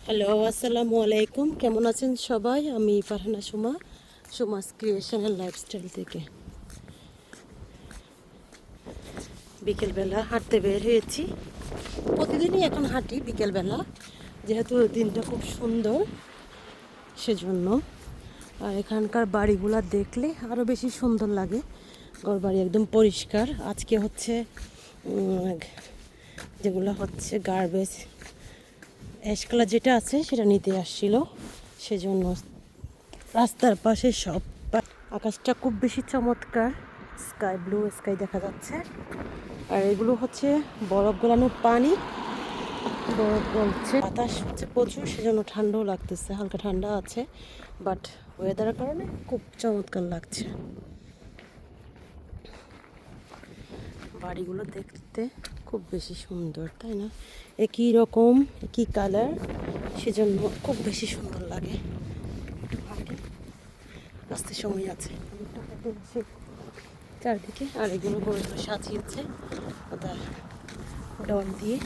Hello, আসসালামু আলাইকুম। কেমন আছেন সবাই? আমি Farhana Suma, Suma's creation and lifestyle থেকে বিকেলবেলা হাঁটতে বের হয়েছি। প্রতিদিনই এখন হাঁটি বিকেলবেলা, যেহেতু দিনটা খুব সুন্দর সেজন্য। আর এখানকার বাড়িগুলো দেখলে আরও বেশি সুন্দর লাগে। ঘরবাড়ি একদম পরিষ্কার। আজকে হচ্ছে যেগুলো হচ্ছে গার্বেজ অ্যাশ কালার যেটা আছে সেটা নিতে আসছিল, সেজন্য রাস্তার পাশে সব আকাশটা খুব বেশি চমৎকার, স্কাই ব্লু স্কাই দেখা যাচ্ছে। আর এগুলো হচ্ছে বরফ গলানো পানি, বরফ গলছে, বাতাস হচ্ছে প্রচুর, সেজন্য ঠান্ডাও লাগতেছে, হালকা ঠান্ডা আছে, বাট ওয়েদারের কারণে খুব চমৎকার লাগছে। বাড়িগুলো দেখতে খুব বেশি সুন্দর, তাই না? একই রকম, একই কালার, সেজন্য খুব বেশি সুন্দর লাগে। আসতে সময় আছে, চারদিকে আর এগুলো করে সাজিয়েছে ওদের ডল দিয়ে।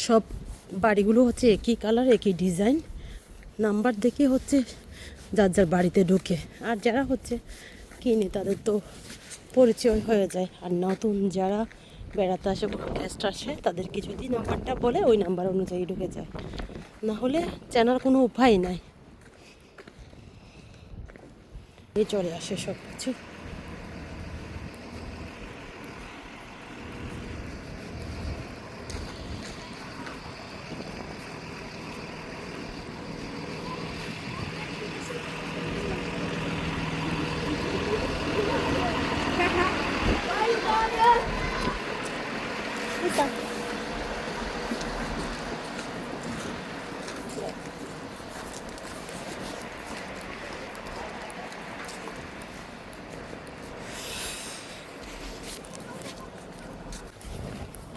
সব বাড়িগুলো হচ্ছে একই কালার, একই ডিজাইন, নাম্বার দেখে হচ্ছে যার যার বাড়িতে ঢোকে। আর যারা হচ্ছে কিনে তাদের তো পরিচয় হয়ে যায়। আর নতুন যারা বেড়াতে আসে, কোনো গেস্ট আসে, তাদেরকে যদি নাম্বারটা বলে ওই নাম্বার অনুযায়ী ঢুকে যায়, না হলে চেনার কোনো উপায় নাই, এই চলে আসে সব কিছু।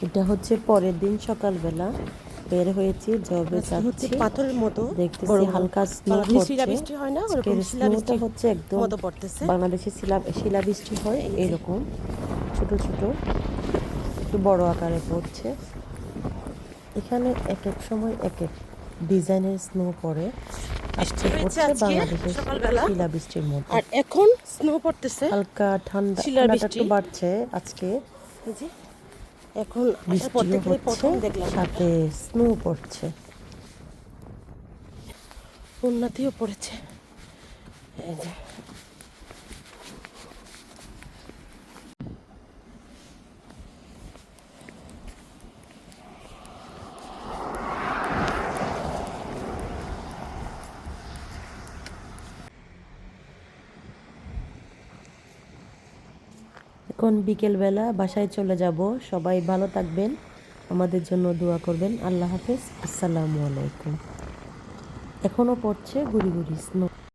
এটা হচ্ছে পরের দিন সকালবেলা বের হয়েছি, জবে যাচ্ছি। পাথরের মতো দেখতেছি হালকা স্নো পড়ছে। হয় না, ওরকম স্নোটা হচ্ছে একদম মতো পড়তেছে। বাংলাদেশে শিলাবৃষ্টি হয় এরকম ছোট ছোট, একটু বড় আকারে পড়ছে। এখানে এক এক সময় এক এক ডিজাইনের স্নো পড়ে। আজকে পড়ছে বাংলাদেশের শিলাবৃষ্টির মতো। আর এখন স্নো পড়তেছে, হালকা ঠান্ডা, ঠান্ডাটা একটু বাড়ছে আজকে। এখন বৃষ্টিও হচ্ছে, সাথে স্নো পড়ছে, উন্নতিও পড়েছে। এই যে এখন বিকেলবেলা বাসায় চলে যাব। সবাই ভালো থাকবেন, আমাদের জন্য দোয়া করবেন। আল্লাহ হাফেজ, আসসালামু আলাইকুম। এখনও পড়ছে গুড়ি গুড়ি স্নো।